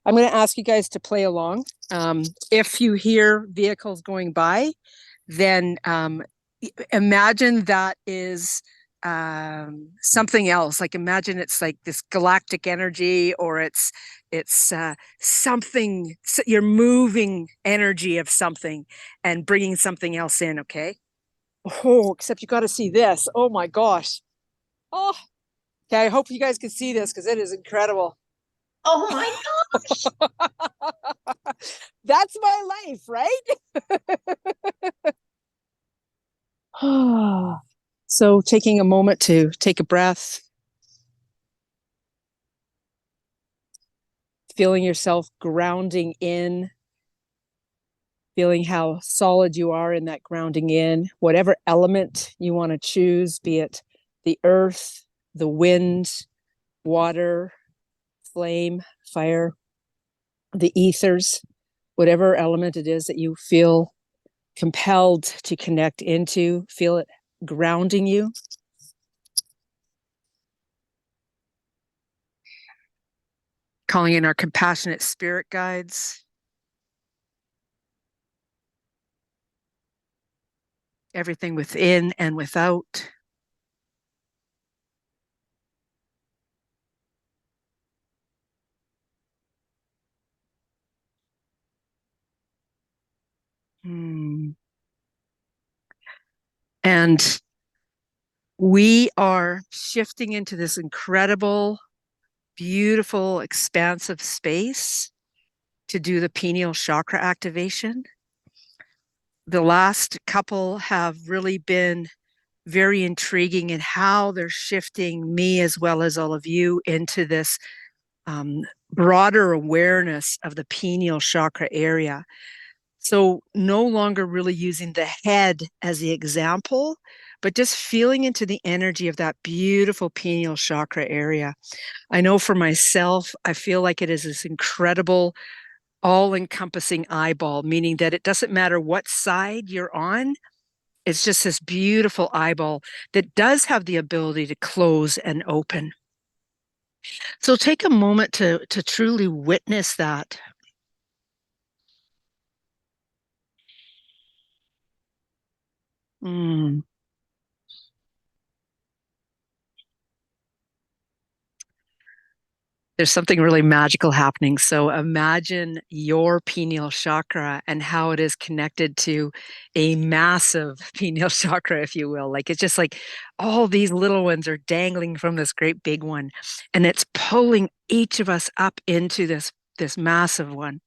I'm going to ask you guys to play along. If you hear vehicles going by, then imagine that is something else. Like imagine it's like this galactic energy, or it's something. You're moving energy of something and bringing something else in. Okay. Oh, except you got to see this. Oh my gosh. Oh, okay. I hope you guys can see this because it is incredible. Oh my gosh. That's my life, right? So taking a moment to take a breath, feeling yourself grounding in, feeling how solid you are in that grounding in, whatever element you want to choose, be it the earth, the wind, water, flame, fire, the ethers, whatever element it is that you feel compelled to connect into, feel it grounding you. Calling in our compassionate spirit guides. Everything within and without. And we are shifting into this incredible, beautiful, expansive space to do the pineal chakra activation. The last couple have really been very intriguing in how they're shifting me as well as all of you into this broader awareness of the pineal chakra area. So no longer really using the head as the example, but just feeling into the energy of that beautiful pineal chakra area. I know for myself, I feel like it is this incredible, all-encompassing eyeball, meaning that it doesn't matter what side you're on. It's just this beautiful eyeball that does have the ability to close and open. So take a moment to truly witness that. Mm. There's something really magical happening. So imagine your pineal chakra and how it is connected to a massive pineal chakra, if you will. Like it's just like all these little ones are dangling from this great big one, and it's pulling each of us up into this massive one.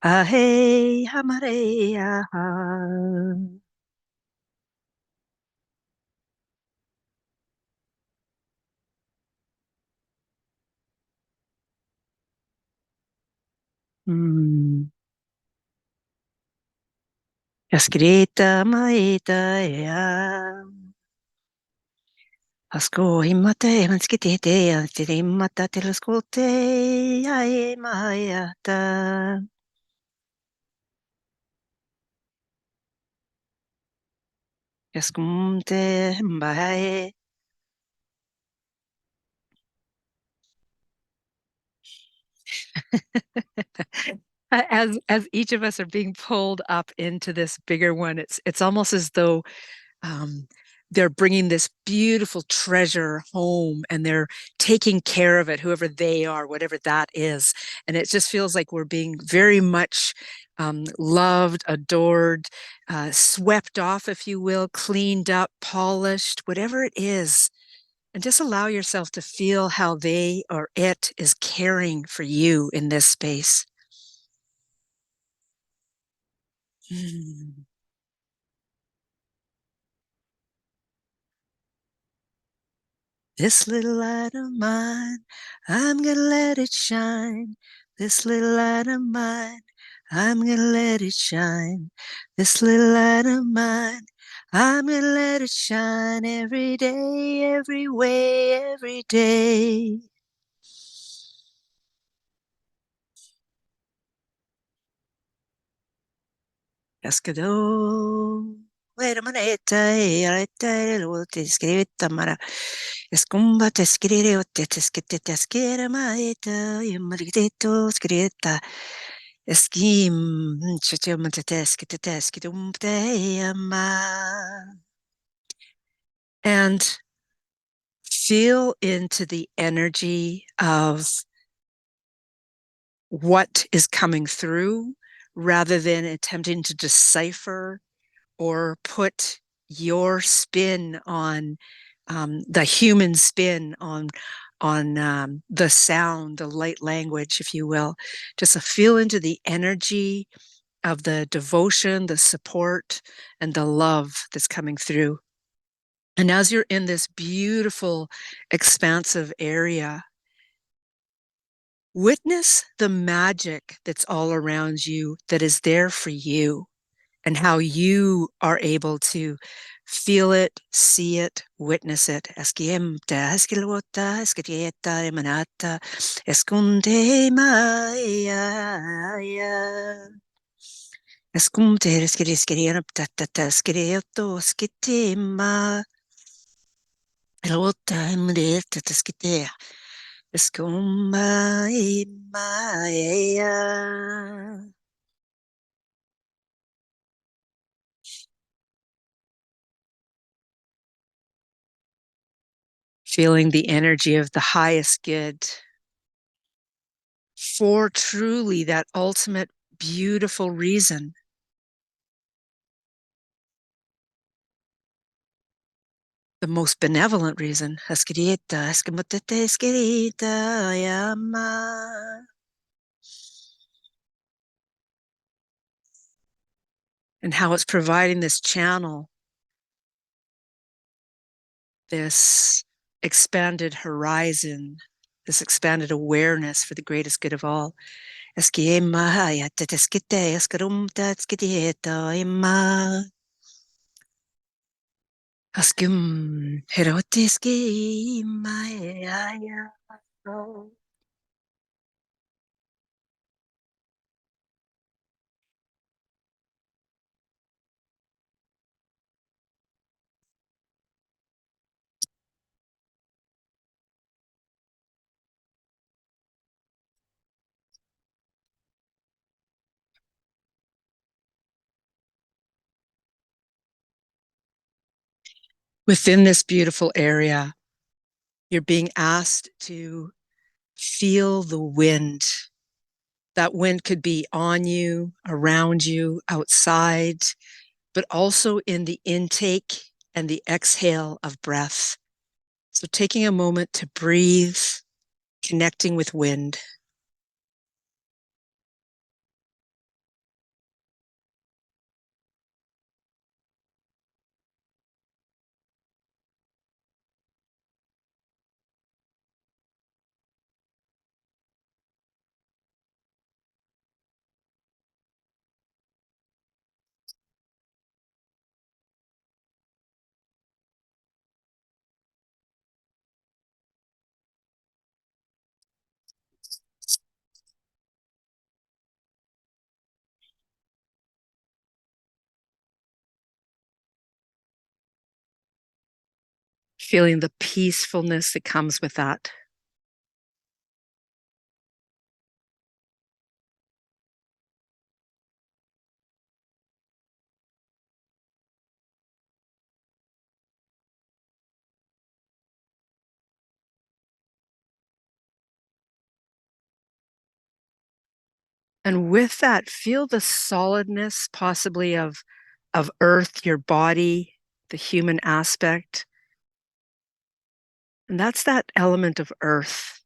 Ahey, hamare, aha. Escrita, maita, ea. Asko imate, manskitete, antirimata, telescote, ae, maeta. Escumte, mbae. As each of us are being pulled up into this bigger one, it's almost as though they're bringing this beautiful treasure home and they're taking care of it, whoever they are, whatever that is. And it just feels like we're being very much loved, adored, swept off, if you will, cleaned up, polished, whatever it is. And just allow yourself to feel how they or it is caring for you in this space. This little light of mine, I'm gonna let it shine. This little light of mine, I'm gonna let it shine. This little light of mine, I'm gonna let it shine every day, every way, every day. Escado. Wait a minute, te scritta mara. Escumba te scrire o te scritte te scrire maeta, maledetto scritta. Eskim, chacham te scritte te ama. And feel into the energy of what is coming through rather than attempting to decipher or put your spin on the human spin on the sound, the light language, if you will. Just feel into the energy of the devotion, the support, and the love that's coming through. And as you're in this beautiful, expansive area, witness the magic that's all around you that is there for you, and how you are able to feel it, see it, witness it. Esquiemta, esquilota, esquitieta, emanata, escunde maya. Escunde, esquiriskiriana, tatata, esquirioto, esquitima. Elota, emaneta, esquitea. Escumba, maya. Feeling the energy of the highest good for truly that ultimate beautiful reason. The most benevolent reason. And how it's providing this channel, this expanded horizon, this expanded awareness for the greatest good of all. Within this beautiful area, you're being asked to feel the wind. That wind could be on you, around you, outside, but also in the intake and the exhale of breath. So taking a moment to breathe, connecting with wind. Feeling the peacefulness that comes with that. And with that, feel the solidness possibly of earth, your body, the human aspect. And that's that element of earth.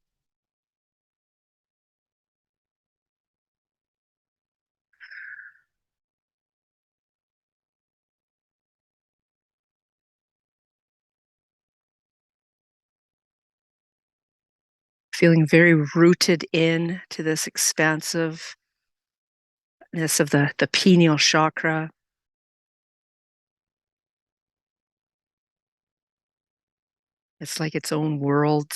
Feeling very rooted in to this expansiveness of the pineal chakra. It's like its own world.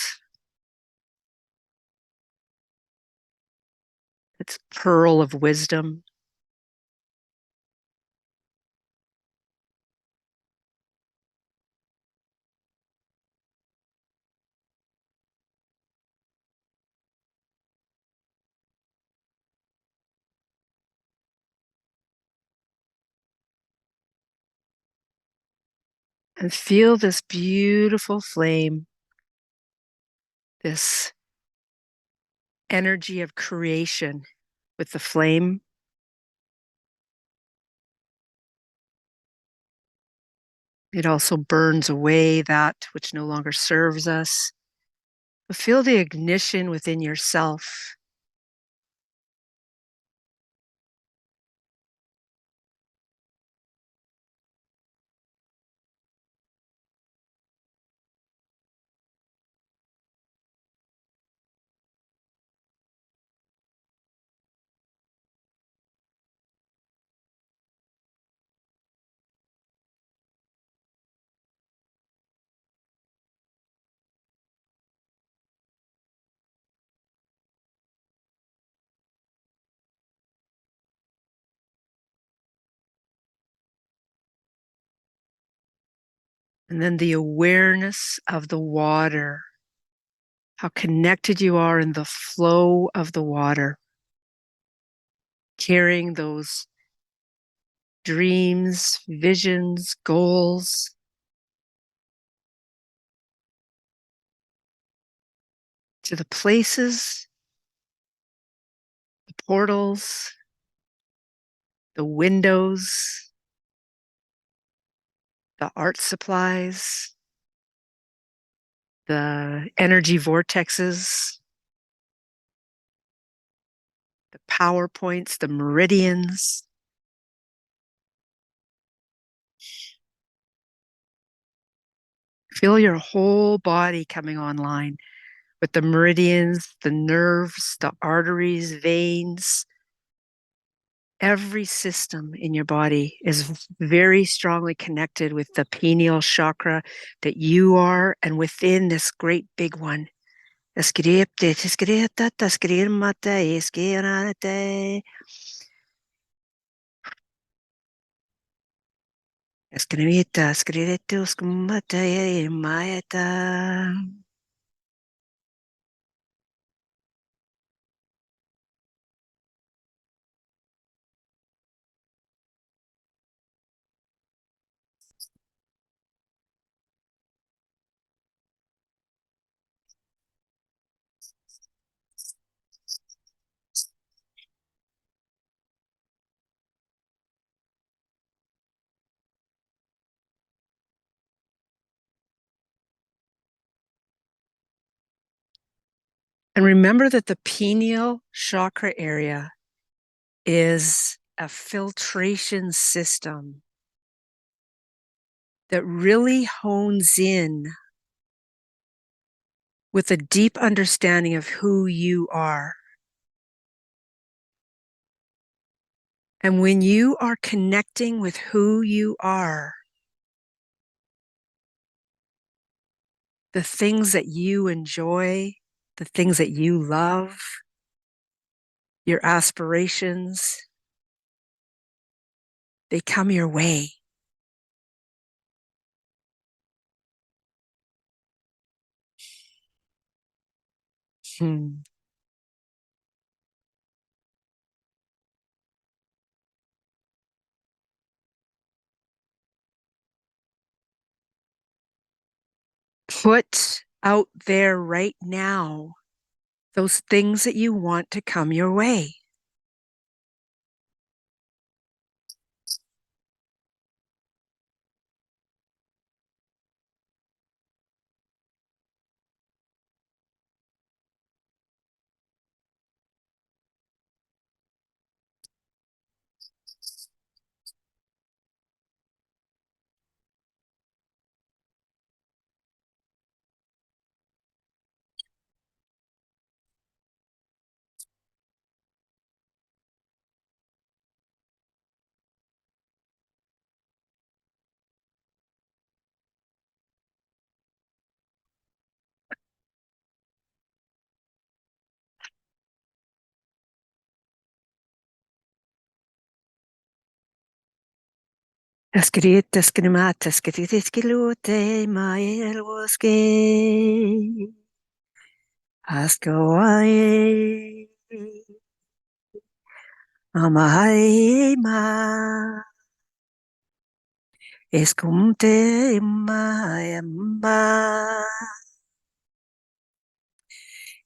It's pearl of wisdom. And feel this beautiful flame, this energy of creation with the flame. It also burns away that which no longer serves us. But feel the ignition within yourself. And then the awareness of the water, how connected you are in the flow of the water, carrying those dreams, visions, goals to the places, the portals, the windows, the art supplies, the energy vortexes, the power points, the meridians. Feel your whole body coming online with the meridians, the nerves, the arteries, veins. Every system in your body is very strongly connected with the pineal chakra that you are, and within this great big one. And remember that the pineal chakra area is a filtration system that really hones in with a deep understanding of who you are. And when you are connecting with who you are, the things that you enjoy, the things that you love, your aspirations, they come your way. Hmm. Put out there right now those things that you want to come your way. Escumte ma.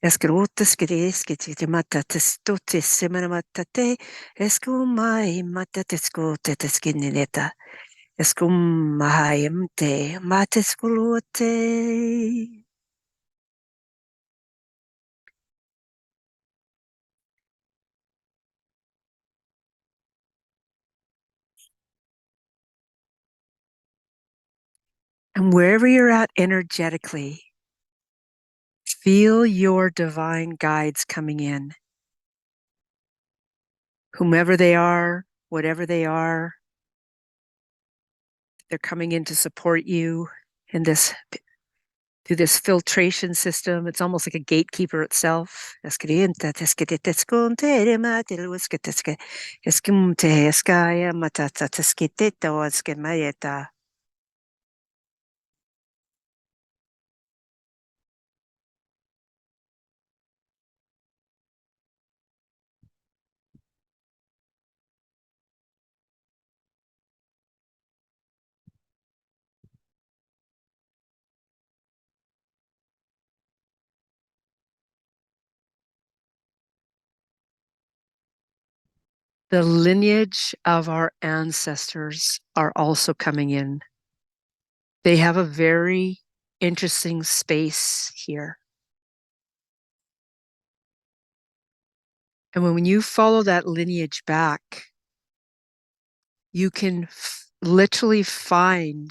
Escrotas que te matates totes semana matate, escumai matatescote teskineta, escumaimte matescolote. And wherever you're at energetically, feel your divine guides coming in. Whomever they are, whatever they are, they're coming in to support you in this through this filtration system. It's almost like a gatekeeper itself. The lineage of our ancestors are also coming in. They have a very interesting space here. And when you follow that lineage back, you can literally find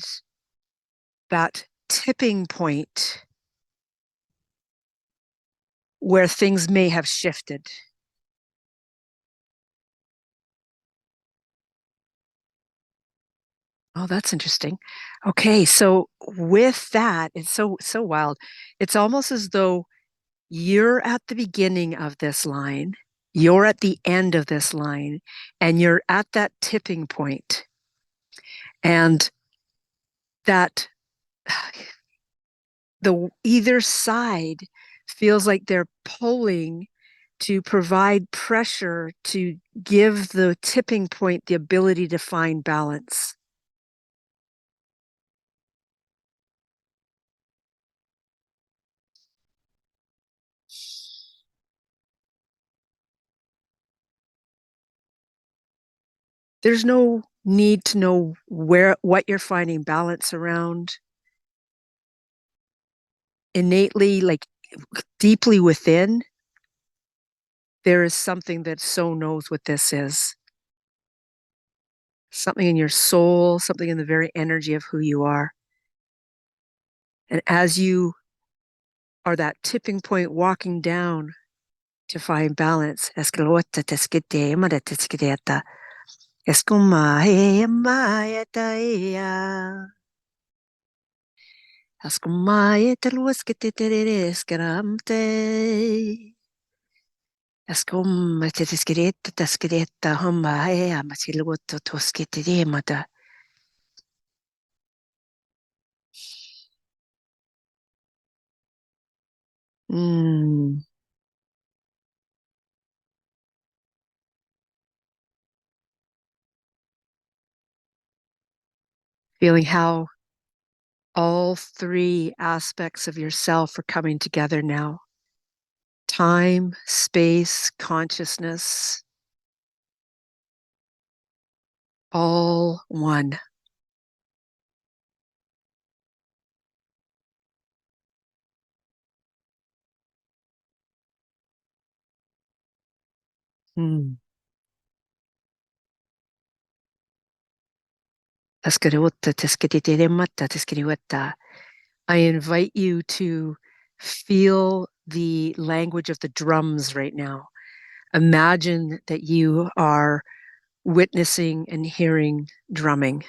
that tipping point where things may have shifted. Oh, that's interesting. Okay, so with that, it's so wild. It's almost as though you're at the beginning of this line, you're at the end of this line, and you're at that tipping point. And that the either side feels like they're pulling to provide pressure to give the tipping point the ability to find balance. There's no need to know what you're finding balance around. Innately, like deeply within, there is something that so knows what this is. Something in your soul, something in the very energy of who you are. And as you are that tipping point walking down to find balance, Mm. Feeling how all three aspects of yourself are coming together now. Time, space, consciousness, all one. Mm. I invite you to feel the language of the drums right now. Imagine that you are witnessing and hearing drumming.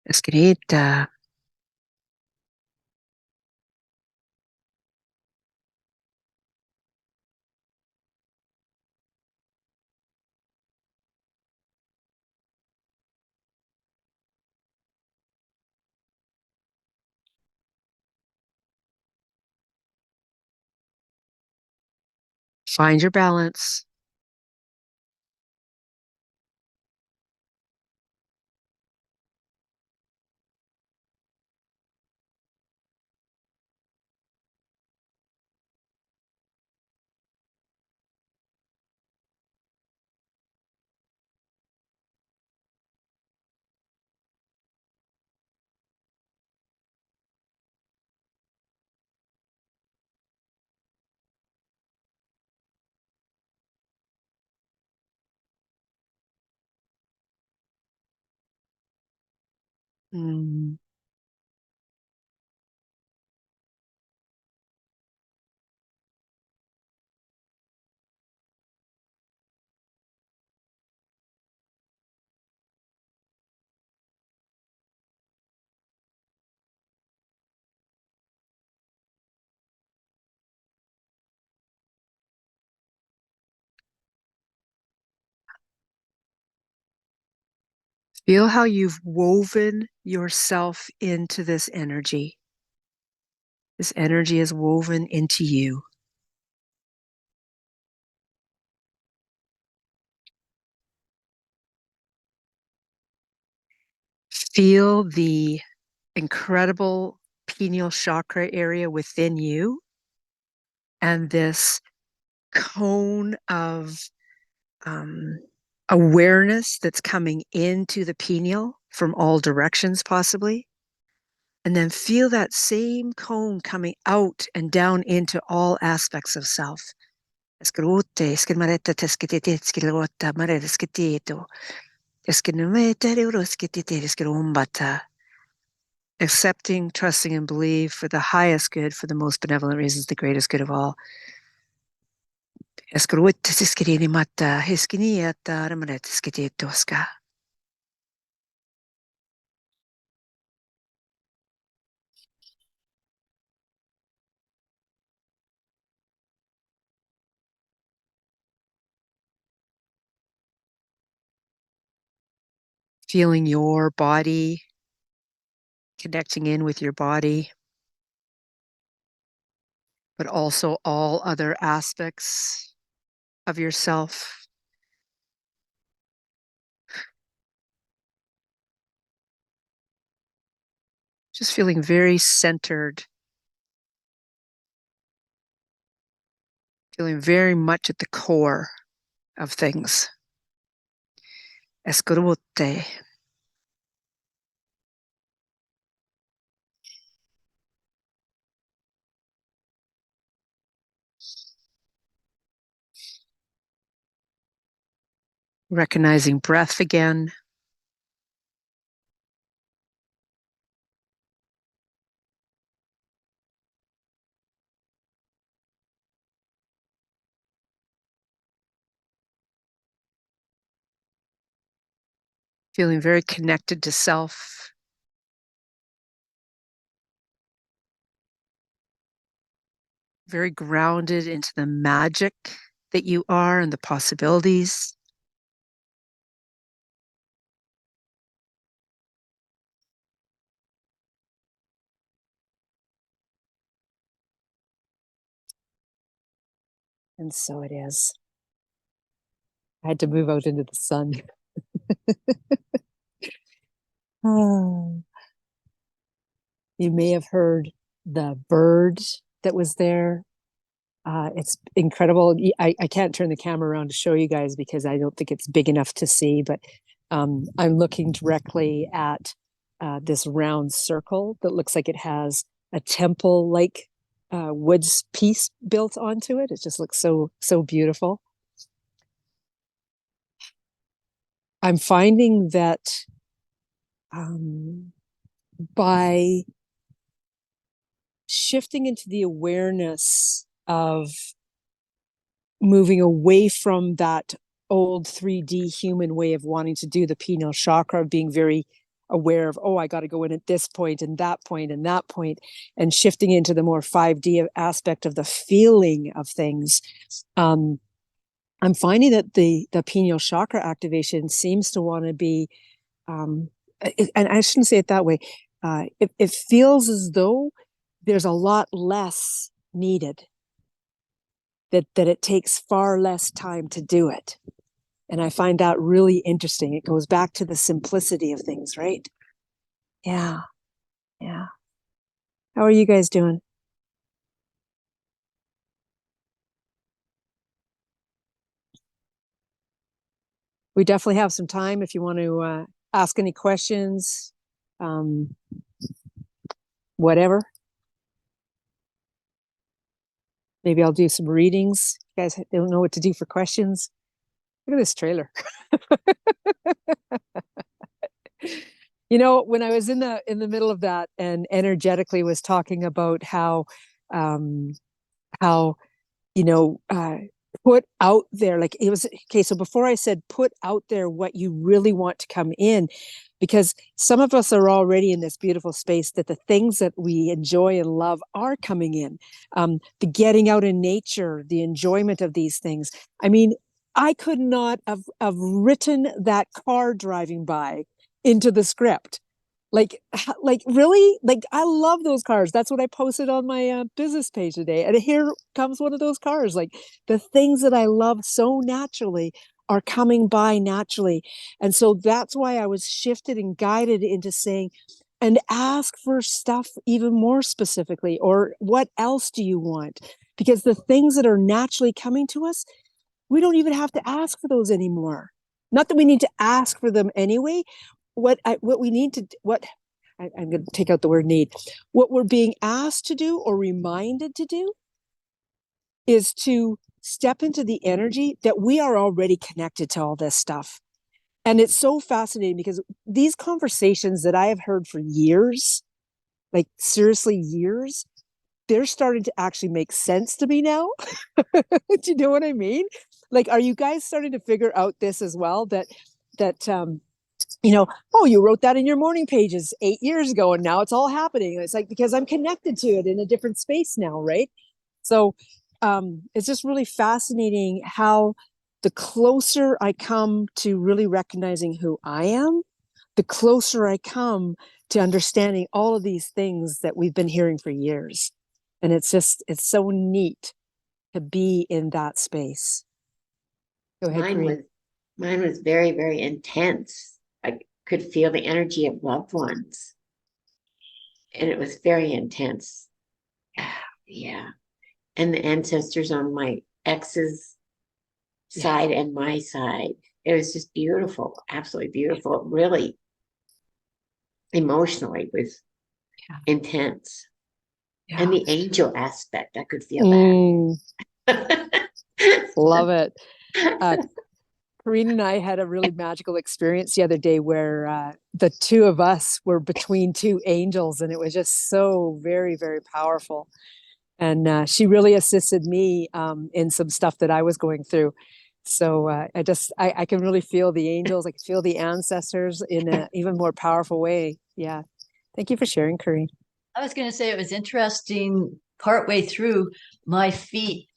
Escrita. Find your balance. Mm. Feel how you've woven yourself into this energy. This energy is woven into you. Feel the incredible pineal chakra area within you and this cone of um, awareness that's coming into the pineal from all directions, possibly. And then feel that same cone coming out and down into all aspects of self. Accepting, trusting, and believe for the highest good, for the most benevolent reasons, the greatest good of all. Feeling your body, connecting in with your body, but also all other aspects of yourself. Just feeling very centered, feeling very much at the core of things. Escorute. Recognizing breath again. Feeling very connected to self. Very grounded into the magic that you are and the possibilities. And so it is. I had to move out into the sun. Oh. You may have heard the bird that was there. It's incredible. I can't turn the camera around to show you guys because I don't think it's big enough to see, but I'm looking directly at this round circle that looks like it has a temple-like woods piece built onto it. It just looks so beautiful. I'm finding that by shifting into the awareness of moving away from that old 3D human way of wanting to do the pineal chakra, being very aware of, oh, I got to go in at this point and that point and that point, and shifting into the more 5D aspect of the feeling of things. I'm finding that the pineal chakra activation seems to want to be, and I shouldn't say it that way. It feels as though there's a lot less needed. that it takes far less time to do it. And I find that really interesting. It goes back to the simplicity of things, right? Yeah. Yeah. How are you guys doing? We definitely have some time if you want to ask any questions, um, whatever. Maybe I'll do some readings. You guys don't know what to do for questions. Look at this trailer. You know, when I was in the middle of that and energetically was talking about um, how put out there, like it was okay. So before I said put out there what you really want to come in, because some of us are already in this beautiful space that the things that we enjoy and love are coming in. The getting out in nature, the enjoyment of these things. I mean, I could not have written that car driving by into the script. Like really, like I love those cars. That's what I posted on my business page today. And here comes one of those cars. Like the things that I love so naturally are coming by naturally. And so that's why I was shifted and guided into saying, and ask for stuff even more specifically, or what else do you want? Because the things that are naturally coming to us, we don't even have to ask for those anymore. Not that we need to ask for them anyway. What we need to what I'm going to take out the word need. What we're being asked to do or reminded to do is to step into the energy that we are already connected to all this stuff. And it's so fascinating because these conversations that I have heard for years, like seriously years, they're starting to actually make sense to me now. Do you know what I mean? Like, are you guys starting to figure out this as well? That oh, you wrote that in your morning pages 8 years ago, and now it's all happening. And it's like because I'm connected to it in a different space now, right? So it's just really fascinating how the closer I come to really recognizing who I am, the closer I come to understanding all of these things that we've been hearing for years. And it's so neat to be in that space. Go ahead, Mine Corinne. was mine was very, very intense. I could feel the energy of loved ones, and it was very intense. Yeah. And the ancestors on my ex's Yeah, side and my side. It was just beautiful, absolutely beautiful. Really emotionally was yeah, intense. And yeah. the angel aspect, I could feel Mm, that. love it. Uh, Corinne and I had a really magical experience the other day where the two of us were between two angels, and it was just so very, very powerful. And she really assisted me in some stuff that I was going through. So I can really feel the angels. I can feel the ancestors in an even more powerful way. Yeah. Thank you for sharing, Corinne. I was going to say it was interesting partway through my feet,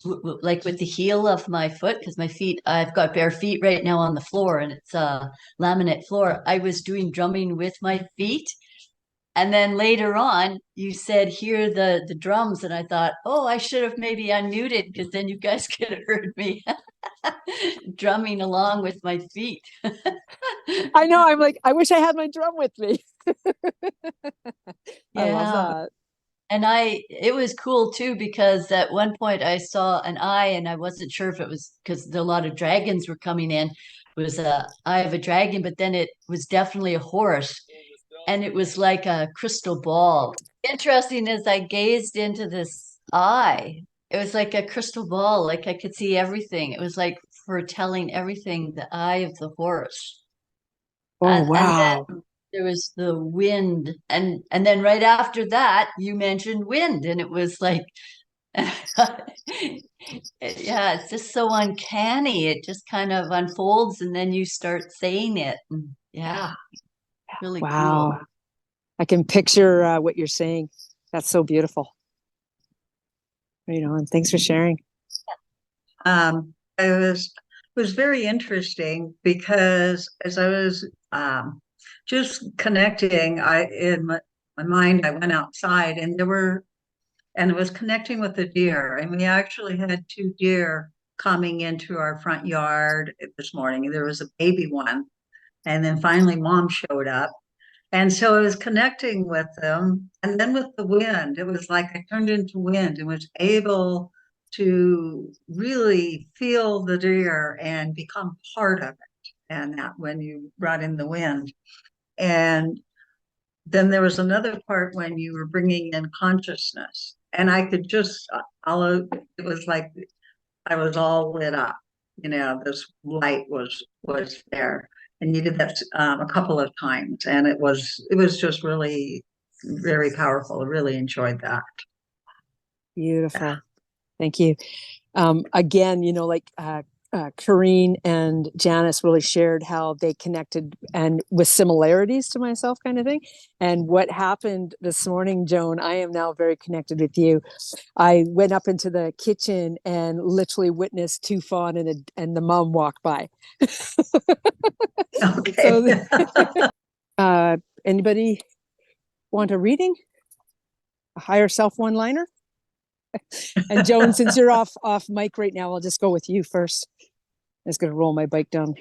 like with the heel of my foot, because my feet, I've got bare feet right now on the floor and it's a laminate floor. I was doing drumming with my feet. And then later on, you said, hear the drums. And I thought, oh, I should have maybe unmuted because then you guys could have heard me drumming along with my feet. I know. I'm like, I wish I had my drum with me. I love Yeah. that. And it was cool too because at one point I saw an eye and I wasn't sure if it was because a lot of dragons were coming in. It was a eye of a dragon, but then it was definitely a horse and it was like a crystal ball. Interesting as I gazed into this eye, it was like a crystal ball, like I could see everything. It was like foretelling everything, the eye of the horse. Oh, And wow. then there was the wind and then right after that you mentioned wind and it was like yeah, it's just so uncanny. It just kind of unfolds and then you start saying it. And yeah, really cool. Wow. I can picture what you're saying. That's so beautiful. Right on. Thanks for sharing. It was very interesting because as I was just connecting, I in my mind I went outside and there were and it was connecting with the deer. And we actually had two deer coming into our front yard this morning. There was a baby one, and then finally mom showed up. And so I was connecting with them. And then with the wind, it was like I turned into wind and was able to really feel the deer and become part of it. And that when you brought in the wind. And then there was another part when you were bringing in consciousness. And I could just, it was like I was all lit up. You know, this light was there, and you did that a couple of times, and it was just really very powerful. I really enjoyed that. Beautiful. Thank you. Again, like Corinne and Janice really shared how they connected and with similarities to myself kind of thing. And what happened this morning, Joan, I am now very connected with you. I went up into the kitchen and literally witnessed two fawn and the mom walk by. Okay. So anybody want a reading? A higher self one-liner? And Joan, since you're off mic right now, I'll just go with you first. I'm just going to roll my bike down.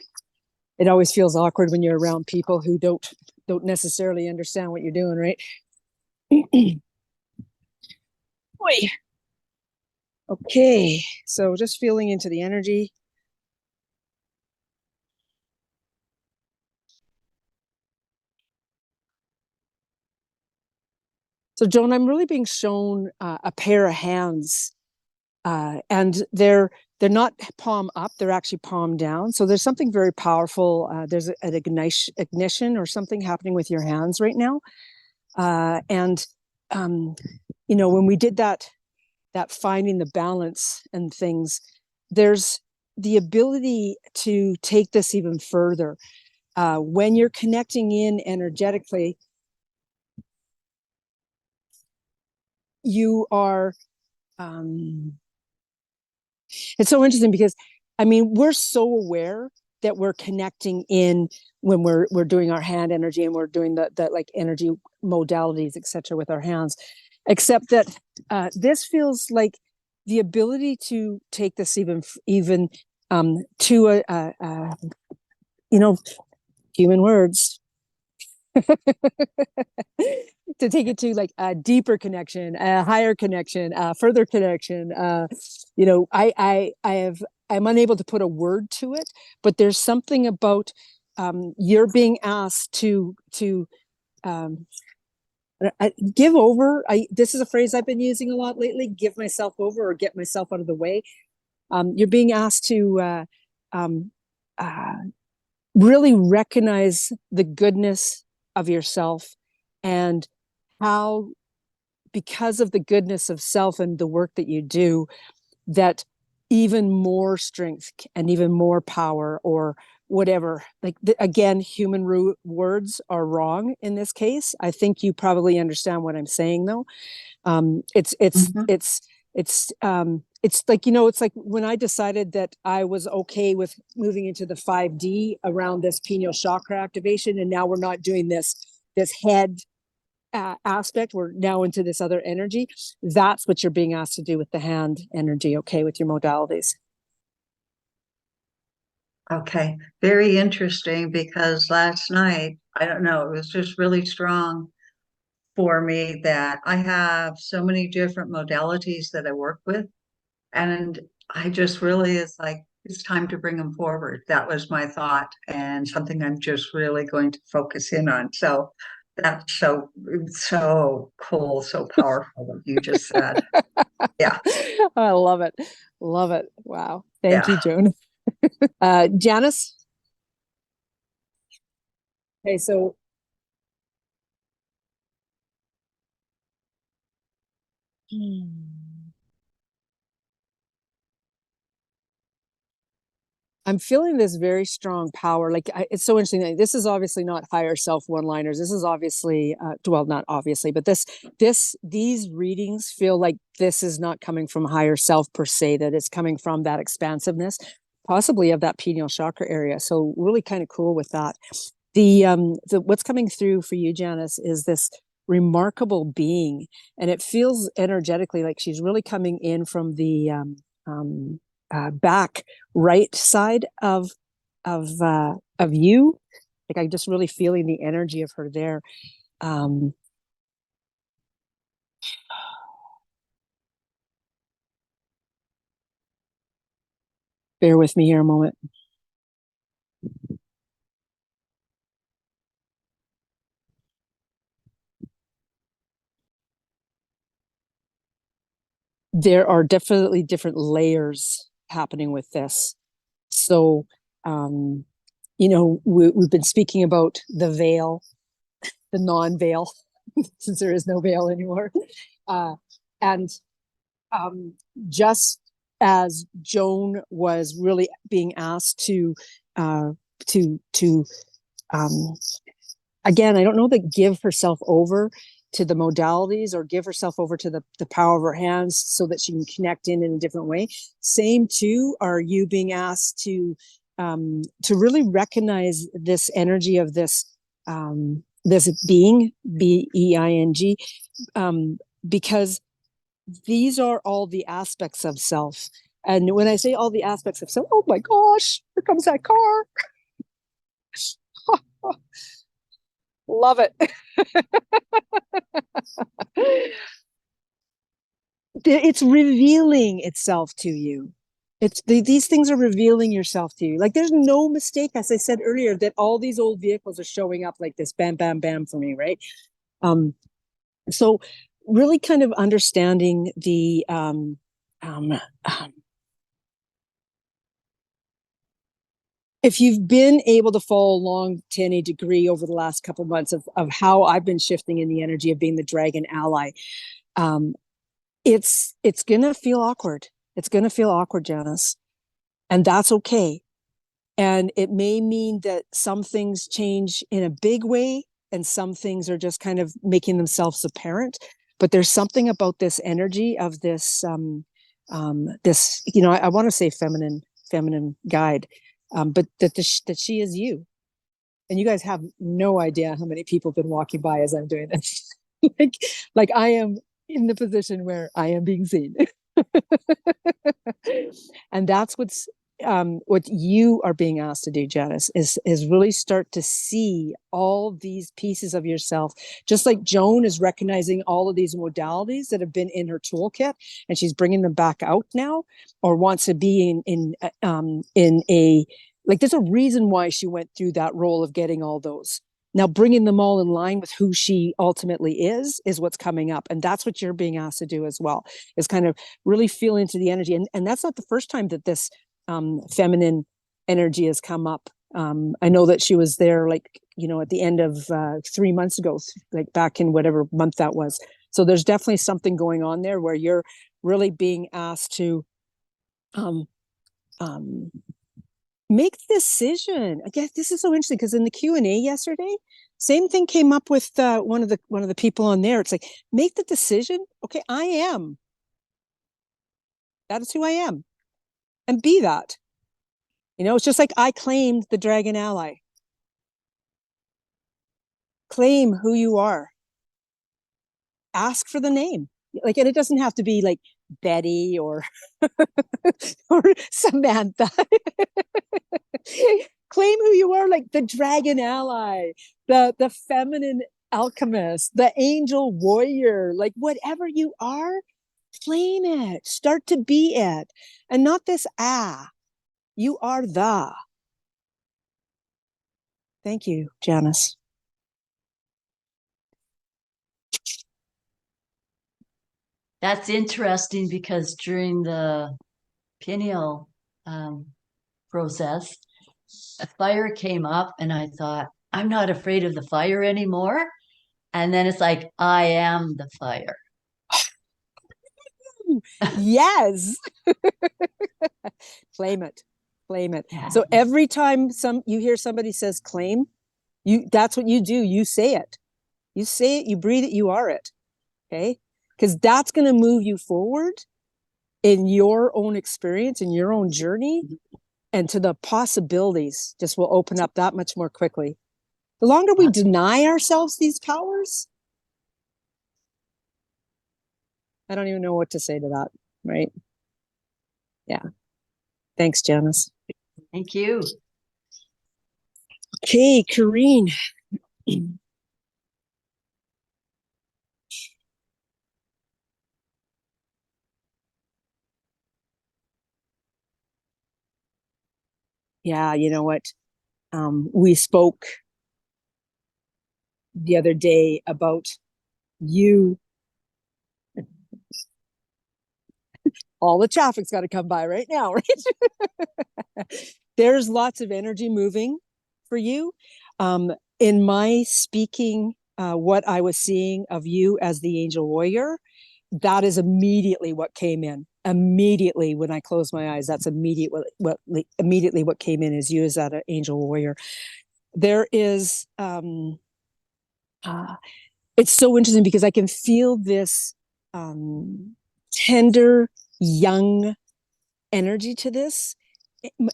It always feels awkward when you're around people who don't necessarily understand what you're doing, right? Boy. Okay, so just feeling into the energy. So Joan, I'm really being shown a pair of hands, and they're not palm up, they're actually palm down. So there's something very powerful. There's an ignition or something happening with your hands right now. And when we did that finding the balance and things, there's the ability to take this even further. When you're connecting in energetically, you are, it's so interesting because, we're so aware that we're connecting in when we're doing our hand energy and we're doing the like energy modalities, etc., with our hands, except that this feels like the ability to take this even to human words, to take it to like a deeper connection, a higher connection, a further connection. I'm unable to put a word to it, but there's something about you're being asked to give over. This is a phrase I've been using a lot lately: give myself over or get myself out of the way. You're being asked to really recognize the goodness of yourself, and how, because of the goodness of self and the work that you do, that even more strength and even more power or whatever, like again, human words are wrong in this case. I think you probably understand what I'm saying though. It's like, it's like when I decided that I was okay with moving into the 5D around this pineal chakra activation, and now we're not doing this head aspect, we're now into this other energy. That's what you're being asked to do with the hand energy, okay, with your modalities. Okay, very interesting, because last night, I don't know, it was just really strong for me that I have so many different modalities that I work with. And I just really, it's like, it's time to bring them forward. That was my thought, and something I'm just really going to focus in on. So that's so cool, so powerful what you just said. Yeah. I love it. Love it. Wow. Thank Yeah. you, Joan. Janice? Okay, so I'm feeling this very strong power. Like it's so interesting. This is obviously not higher self one-liners. This is obviously, well, not obviously, but these readings feel like this is not coming from higher self per se, that it's coming from that expansiveness, possibly of that pineal chakra area. So really kind of cool with that. The what's coming through for you, Janice, is this remarkable being. And it feels energetically like she's really coming in from the back right side of you. Like I'm just really feeling the energy of her there. Bear with me here a moment. There are definitely different layers happening with this. So, we've been speaking about the veil, the non-veil, since there is no veil anymore. And just as Joan was really being asked to again, I don't know that give herself over to the modalities or give herself over to the power of her hands so that she can connect in a different way. Same too, are you being asked to really recognize this energy of this being, B-E-I-N-G, because these are all the aspects of self. And when I say all the aspects of self, oh my gosh, here comes that car. Love it. It's revealing itself to you. These things are revealing yourself to you. Like there's no mistake, as I said earlier, that all these old vehicles are showing up like this, bam, bam, bam for me, right? So really kind of understanding the if you've been able to follow along to any degree over the last couple of months of how I've been shifting in the energy of being the dragon ally, it's gonna feel awkward. It's gonna feel awkward, Janice, and that's okay. And it may mean that some things change in a big way, and some things are just kind of making themselves apparent. But there's something about this energy of this, this, I want to say feminine guide, but that she is you. And you guys have no idea how many people have been walking by as I'm doing this. like I am in the position where I am being seen. And that's what you are being asked to do, Janice, is really start to see all these pieces of yourself, just like Joan is recognizing all of these modalities that have been in her toolkit, and she's bringing them back out now, or wants to be in a, like, there's a reason why she went through that role of getting all those. Now, bringing them all in line with who she ultimately is what's coming up. And that's what you're being asked to do as well, is kind of really feel into the energy. And that's not the first time that this feminine energy has come up. I know that she was there, like, at the end of 3 months ago, like back in whatever month that was. So there's definitely something going on there where you're really being asked to make the decision. Again, this is so interesting because in the Q&A yesterday, same thing came up with one of the people on there. It's like, make the decision. Okay, I am. That is who I am. And be that. It's just like I claimed the dragon ally. Claim who you are. Ask for the name. Like, and it doesn't have to be like Betty or or Samantha. Claim who you are, like the dragon ally, the feminine alchemist, the angel warrior, like whatever you are, claim it. Start to be it. And not this you are the. Thank you, Janice. That's interesting because during the pineal process, a fire came up and I thought, I'm not afraid of the fire anymore. And then it's like, I am the fire. Yes. Claim it. Claim it. Yeah. So every time you hear somebody says claim, that's what you do. You say it. You say it, you breathe it, you are it. Okay? Because that's going to move you forward in your own experience, in your own journey, and to the possibilities just will open up that much more quickly. The longer we deny ourselves these powers, I don't even know what to say to that, right? Yeah. Thanks, Janice. Thank you. Okay, Corinne. Yeah, you know what? We spoke the other day about you. All the traffic's got to come by right now, right? There's lots of energy moving for you. In my speaking, what I was seeing of you as the angel warrior, that is immediately what came in. Immediately when I closed my eyes, that's immediately what came in is you as that angel warrior. There is, it's so interesting because I can feel this tender, young energy to this.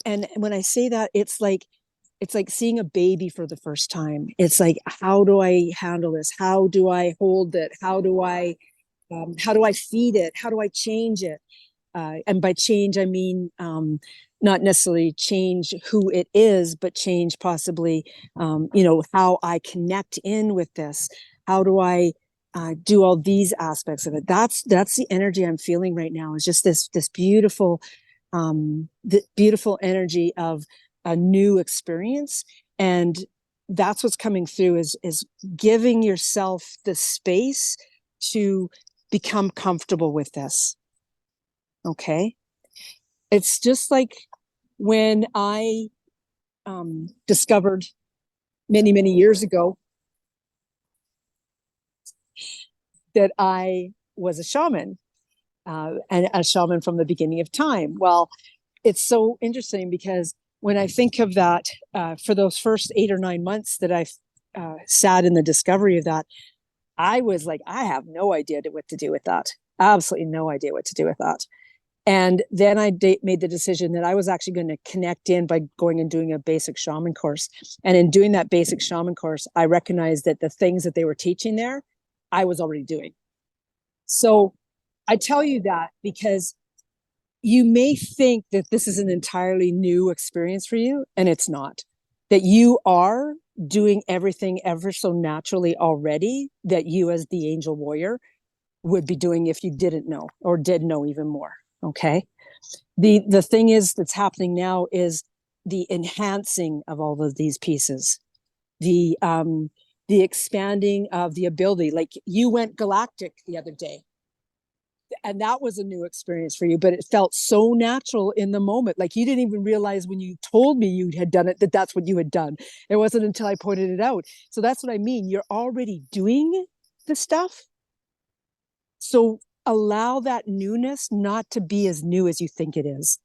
And when I say that, it's like seeing a baby for the first time. It's like, how do I handle this? How do I hold it? How do I feed it? How do I change it? And by change, I mean not necessarily change who it is, but change possibly, how I connect in with this. How do I do all these aspects of it? That's the energy I'm feeling right now. Is just this beautiful, the beautiful energy of a new experience, and that's what's coming through is giving yourself the space to become comfortable with this. Okay. It's just like when I discovered many, many years ago that I was a shaman, and a shaman from the beginning of time. Well, it's so interesting because when I think of that, for those first 8 or 9 months that I sat in the discovery of that, I was like, I have no idea what to do with that. Absolutely no idea what to do with that. And then I made the decision that I was actually going to connect in by going and doing a basic shaman course. And in doing that basic shaman course, I recognized that the things that they were teaching there, I was already doing. So I tell you that because you may think that this is an entirely new experience for you, and it's not. That you are doing everything ever so naturally already that you as the angel warrior would be doing if you didn't know or did know even more. Okay. The thing is that's happening now is the enhancing of all of these pieces, the expanding of the ability. Like you went galactic the other day, and that was a new experience for you, but it felt so natural in the moment. Like you didn't even realize when you told me you had done it, that that's what you had done. It wasn't until I pointed it out. So that's what I mean. You're already doing the stuff. So allow that newness not to be as new as you think it is,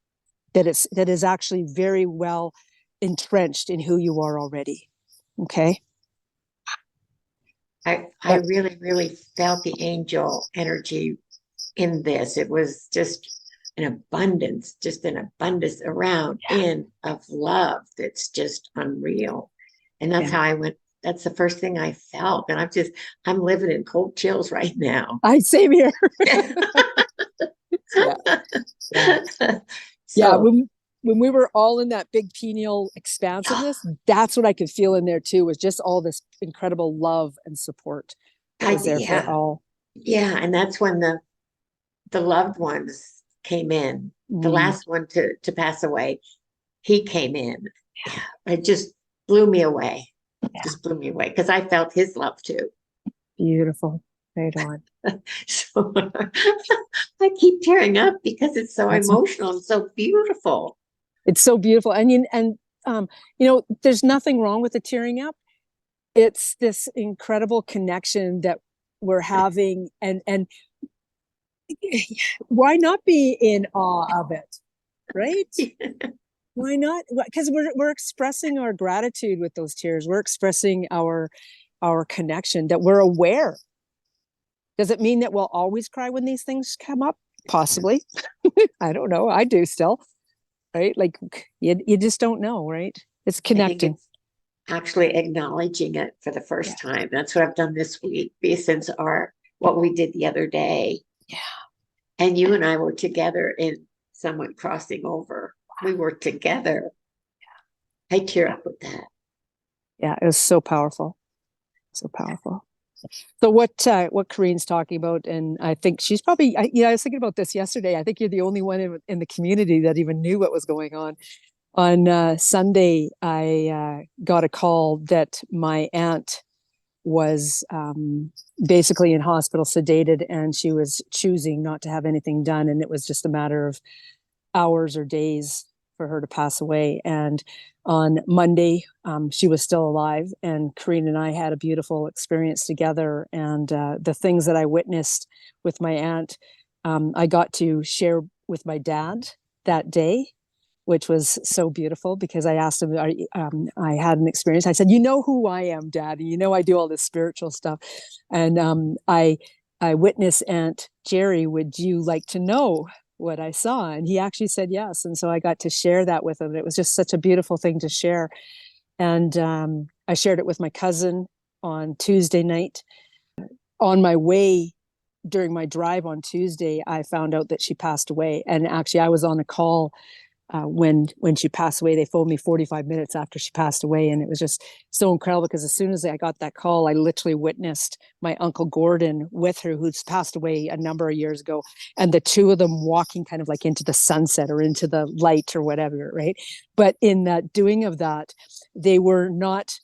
that is actually very well entrenched in who you are already. Okay. I really, really felt the angel energy in this. It was just an abundance around in of love that's just unreal. And that's how I went. That's the first thing I felt. And I'm living in cold chills right now. I same here. So, when we were all in that big pineal expansiveness, that's what I could feel in there too, was just all this incredible love and support that was there for all. Yeah, and that's when the loved ones came in. The last one to pass away, he came in. Yeah, it just blew me away. Just blew me away because I felt his love too. Beautiful. Right on. So I keep tearing up because it's so emotional and so beautiful. It's so beautiful. And there's nothing wrong with the tearing up. It's this incredible connection that we're having, and why not be in awe of it, right? Why not? Because we're expressing our gratitude with those tears. We're expressing our connection, that we're aware. Does it mean that we'll always cry when these things come up? Possibly. I don't know. I do still, right? Like you just don't know, right? It's connecting. It's actually acknowledging it for the first time. That's what I've done this week, since what we did the other day. And you and I were together in someone crossing over. We were together. I tear up with that. Yeah, it was so powerful. So powerful. So what Corinne's talking about, and I think she's probably, I was thinking about this yesterday. I think you're the only one in the community that even knew what was going on. On Sunday, I got a call that my aunt was basically in hospital, sedated, and she was choosing not to have anything done. And it was just a matter of hours or days for her to pass away. And on Monday, she was still alive. And Corinne and I had a beautiful experience together. And the things that I witnessed with my aunt, I got to share with my dad that day, which was so beautiful because I asked him, I had an experience. I said, you know who I am, Dad, and you know I do all this spiritual stuff. And I witnessed Aunt Jerry, would you like to know what I saw? And he actually said yes. And so I got to share that with him. It was just such a beautiful thing to share. And I shared it with my cousin on Tuesday night. On my way, during my drive on Tuesday, I found out that she passed away. And actually, I was on a call when she passed away. They phoned me 45 minutes after she passed away, and it was just so incredible because as soon as I got that call, I literally witnessed my uncle Gordon with her, who's passed away a number of years ago, and the two of them walking kind of like into the sunset or into the light or whatever, right? But in that doing of that, they were not,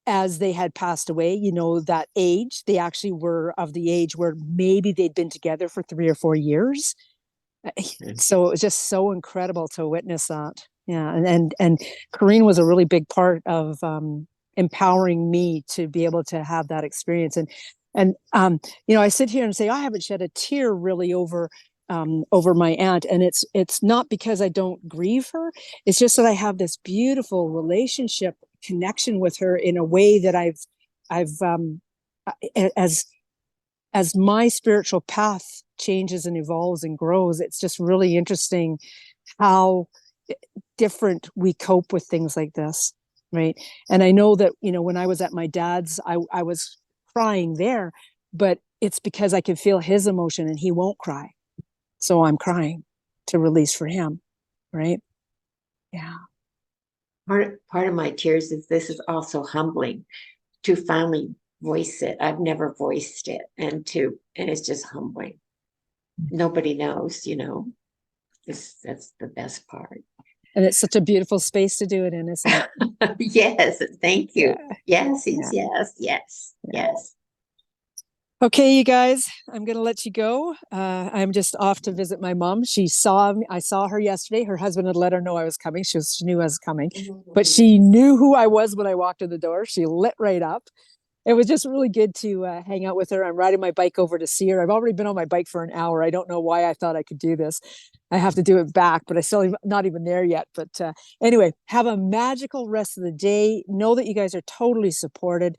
as they had passed away, that age. They actually were of the age where maybe they'd been together for 3 or 4 years. So it was just so incredible to witness that. Yeah. And Corinne was a really big part of empowering me to be able to have that experience. And I sit here and say, I haven't shed a tear really over my aunt. And it's not because I don't grieve her. It's just that I have this beautiful relationship connection with her in a way that I've as my spiritual path changes and evolves and grows, it's just really interesting how different we cope with things like this, right? And I know that, when I was at my dad's, I was crying there, but it's because I can feel his emotion and he won't cry. So I'm crying to release for him, right? Yeah. Part of my tears is this is also humbling to finally voice it. I've never voiced it, and it's just humbling. Nobody knows, that's the best part. And it's such a beautiful space to do it in, isn't it? Yes, thank you. Yeah. Yes. Okay, you guys, I'm going to let you go. I'm just off to visit my mom. I saw her yesterday. Her husband had let her know I was coming. She knew I was coming, but she knew who I was when I walked in the door. She lit right up. It was just really good to hang out with her. I'm riding my bike over to see her. I've already been on my bike for an hour. I don't know why I thought I could do this. I have to do it back, but I still not even there yet. But anyway, have a magical rest of the day. Know that you guys are totally supported.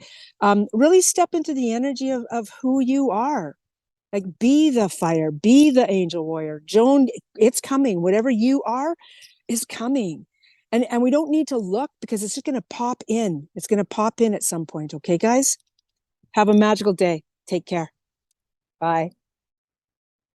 Really step into the energy of who you are. Like, be the fire, be the angel warrior. Joan, it's coming. Whatever you are is coming. And we don't need to look because it's just going to pop in. It's going to pop in at some point. Okay, guys? Have a magical day. Take care. Bye.